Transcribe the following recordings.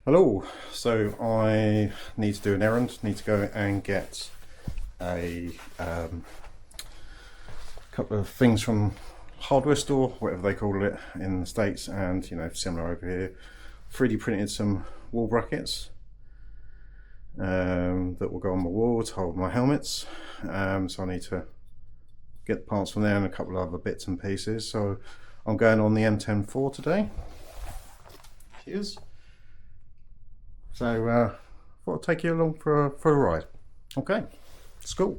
Hello, so I need to do an errand, need to go and get a couple of things from hardware store, whatever they call it in the States, and similar over here. 3D printed some wall brackets that will go on my wall to hold my helmets, so I need to get the parts from there and a couple of other bits and pieces. So I'm going on the MTEN4 today. Cheers. So I thought I'd take you along for a ride. Okay, let's go.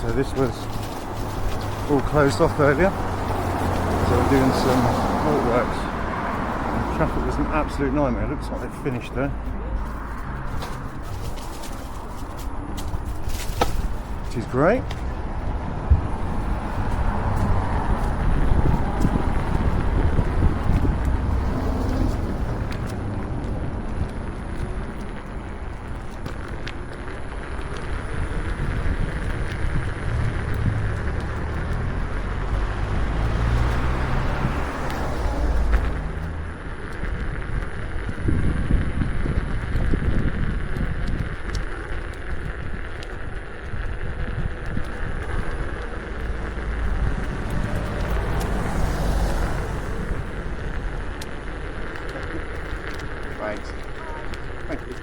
So this was all closed off earlier, so we're doing some road works. And traffic was an absolute nightmare. It looks like they've finished there, which is great. Thanks. Thank you.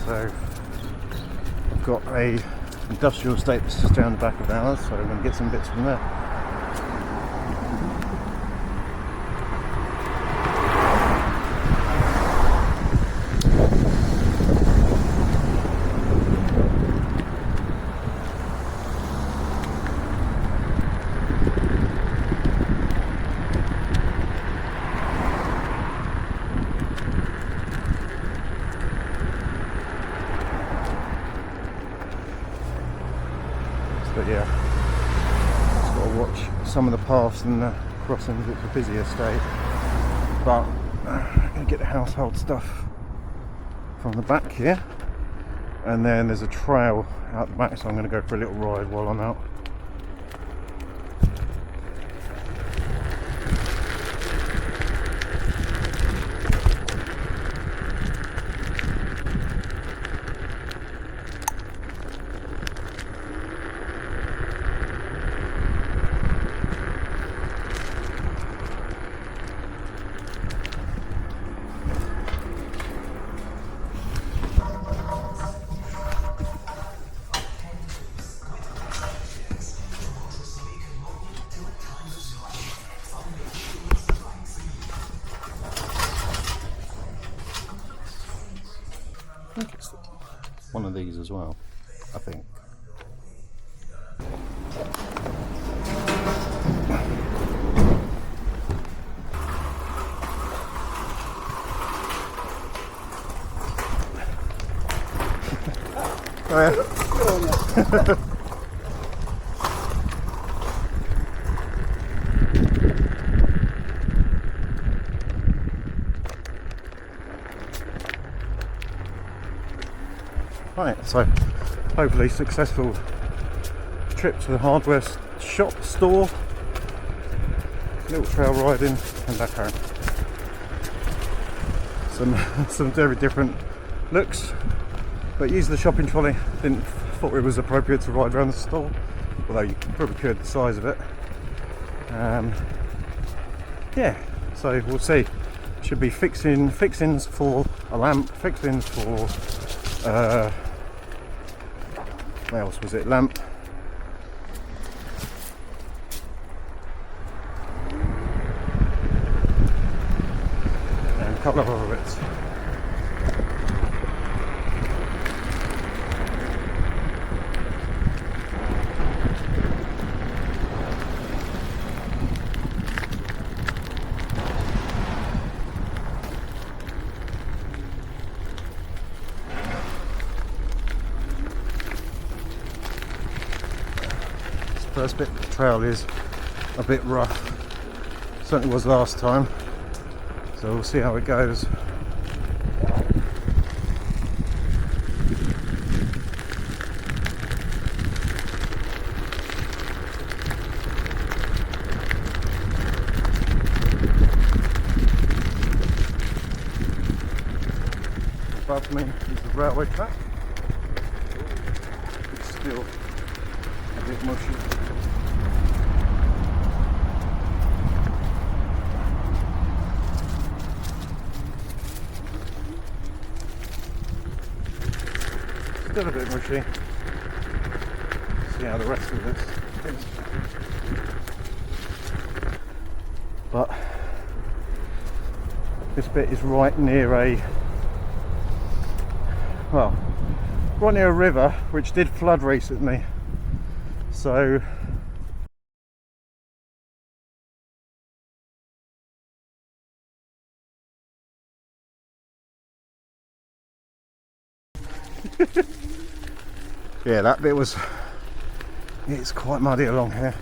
So I've got a industrial estate that's just down the back of ours, so I'm going to get some bits from there. But yeah, just got to watch some of the paths and the crossings. It's a busy estate, but I'm going to get the household stuff from the back here, and then there's a trail out the back, so I'm going to go for a little ride while I'm out. I think it's one of these as well, I think. Oh yeah. Right, so hopefully successful trip to the hardware shop store, little trail riding and back home. Some very different looks, but using the shopping trolley, thought it was appropriate to ride around the store, although you probably could, the size of it. Yeah, so we'll see. Should be fixings for a lamp, fixings for what else was it? Lamp. And a couple of other bits. First bit of the trail is a bit rough, certainly was last time, so we'll see how it goes. Above me is the railway track. It's still a bit mushy. Still a bit mushy. See how the rest of this is. But this bit is right near a river which did flood recently. So yeah, that bit was, it's quite muddy along here.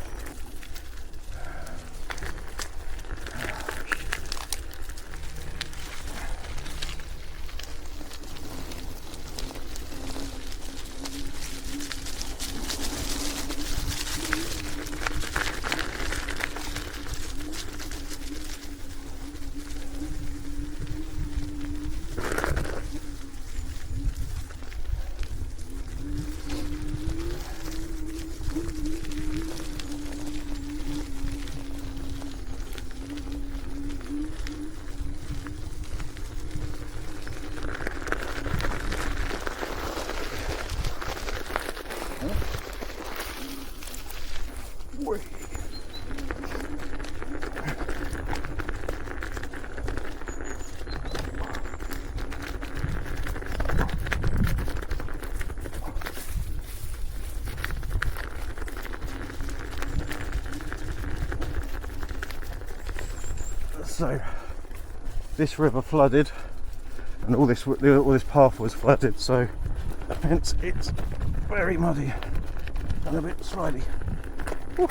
So this river flooded, and all this path was flooded, so hence it's very muddy and a bit slidey. Woo.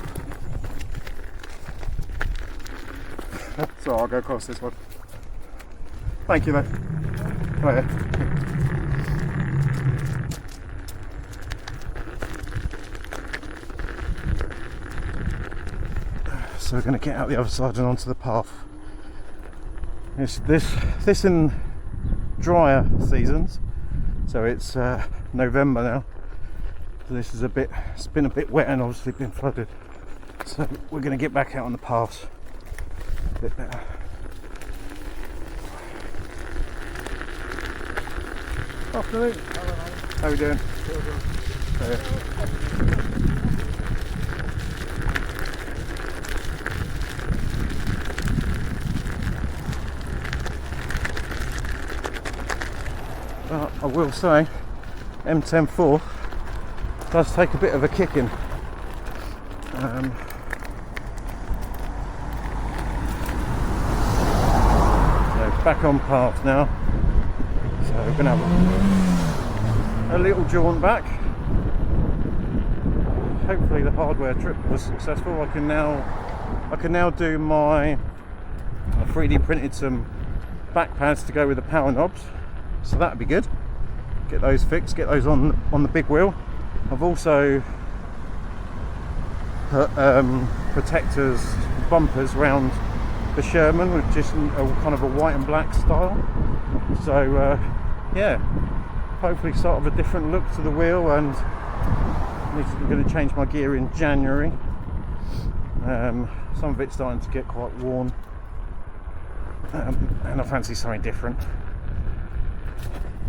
So I'll go across this one. Thank you though. Oh, yeah. So we're going to get out the other side and onto the path. This in drier seasons, so it's November now, so this is it's been a bit wet and obviously been flooded, so we're going to get back out on the paths a bit better. Afternoon. How are we doing? I will say MTEN4 does take a bit of a kicking. So back on path now, so we're going to have a little jaunt back. Hopefully the hardware trip was successful. I can now do my 3D printed some back pads to go with the power knobs, so that'd be good. Get those fixed, get those on the big wheel. I've also put protectors, bumpers around the Sherman with just kind of a white and black style. So yeah, hopefully sort of a different look to the wheel, and I'm going to change my gear in January. Some of it's starting to get quite worn. and I fancy something different.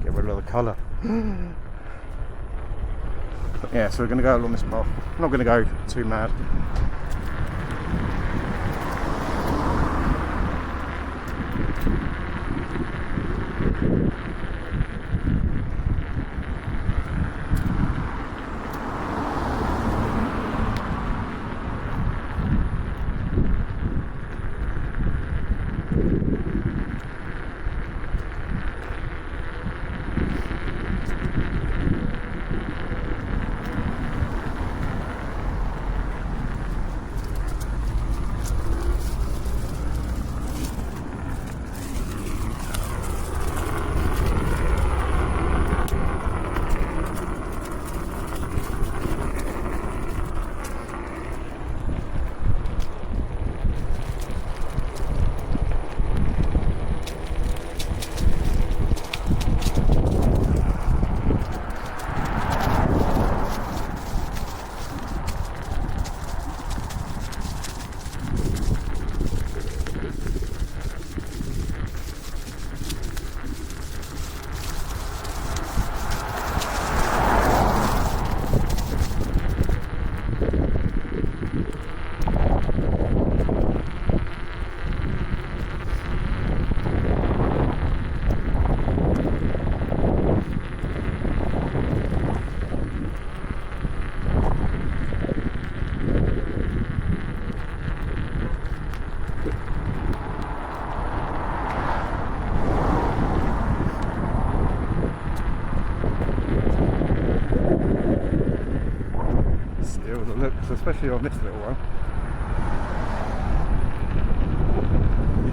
Get rid of the colour. Yeah, so we're going to go along this path. I'm not going to go too mad. Especially on this little one,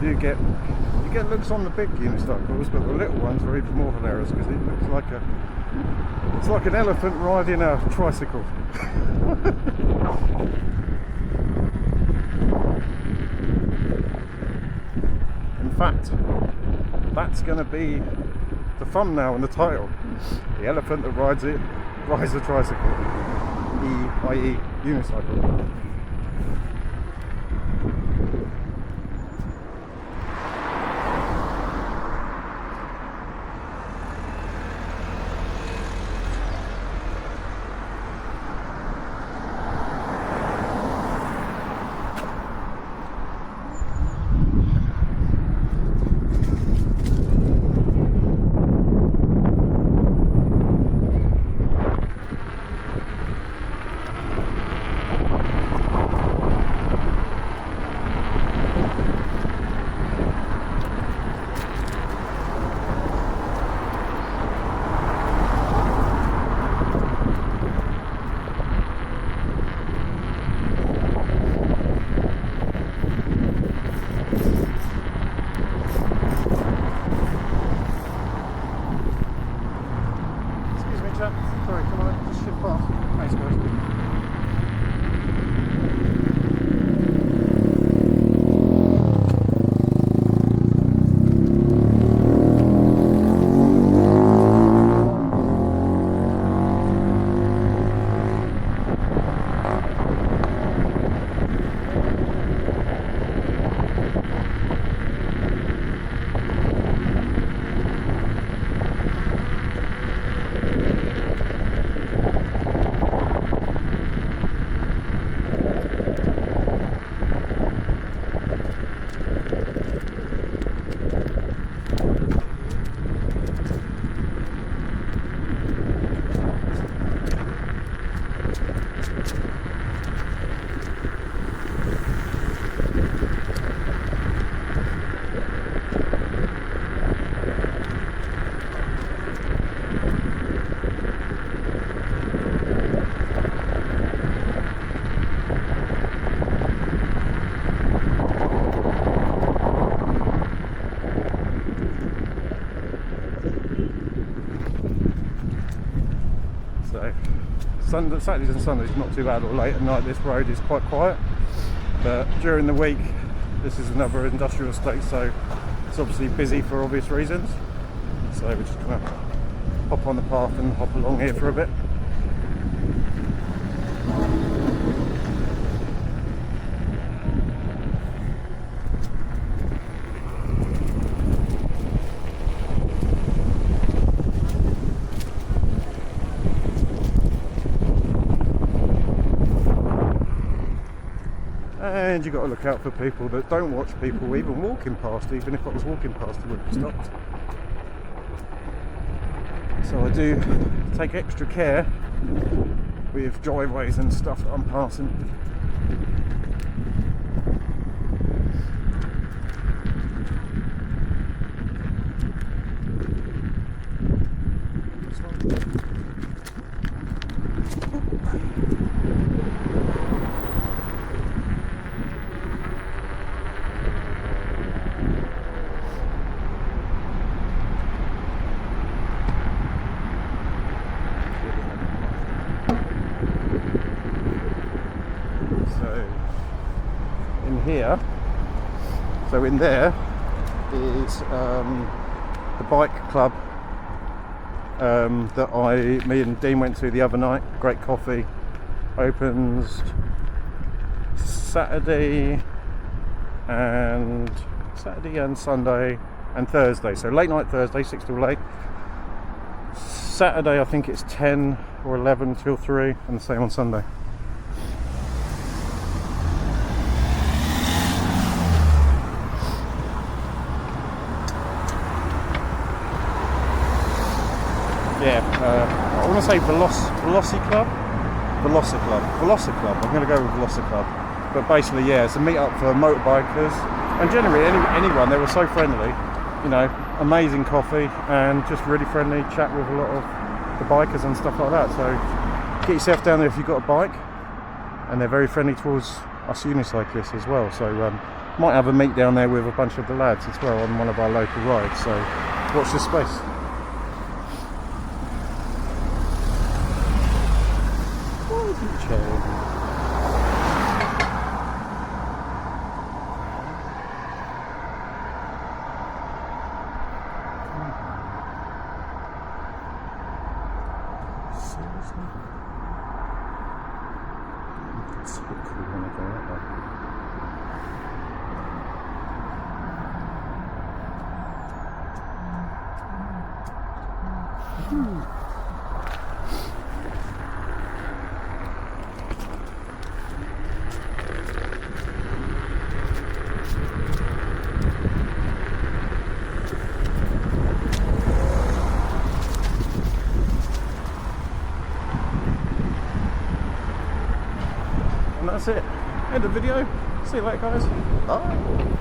you get looks on the big unicycles, but the little ones are even more hilarious because it looks like an elephant riding a tricycle. In fact, that's going to be the thumbnail and the title: the elephant that rides a tricycle. i.e. unicycle. Sorry, come on, just shift past. Thanks, guys. Saturdays and Sundays not too bad, or late at night this road is quite quiet, but during the week this is another industrial estate, so it's obviously busy for obvious reasons. So we're just going to hop on the path and hop along here for a bit. And you got to look out for people that don't watch people even walking past. Even if I was walking past, they wouldn't have stopped. So I do take extra care with driveways and stuff that I'm passing. Here, so in there is the bike club that me and Dean went to the other night. Great coffee. Opens Saturday and Sunday and Thursday. So late night Thursday, 6 till 8. Saturday I think it's 10 or 11 till 3, and the same on Sunday. Yeah, I want to say Velocity Club. I'm going to go with Velocity Club. But basically, yeah, it's a meet up for motorbikers and generally anyone. They were so friendly, you know, amazing coffee and just really friendly. Chat with a lot of the bikers and stuff like that. So get yourself down there if you've got a bike, and they're very friendly towards us unicyclists as well. So might have a meet down there with a bunch of the lads as well on one of our local rides. So watch this space. And that's it. End of the video. See you later, guys. Bye.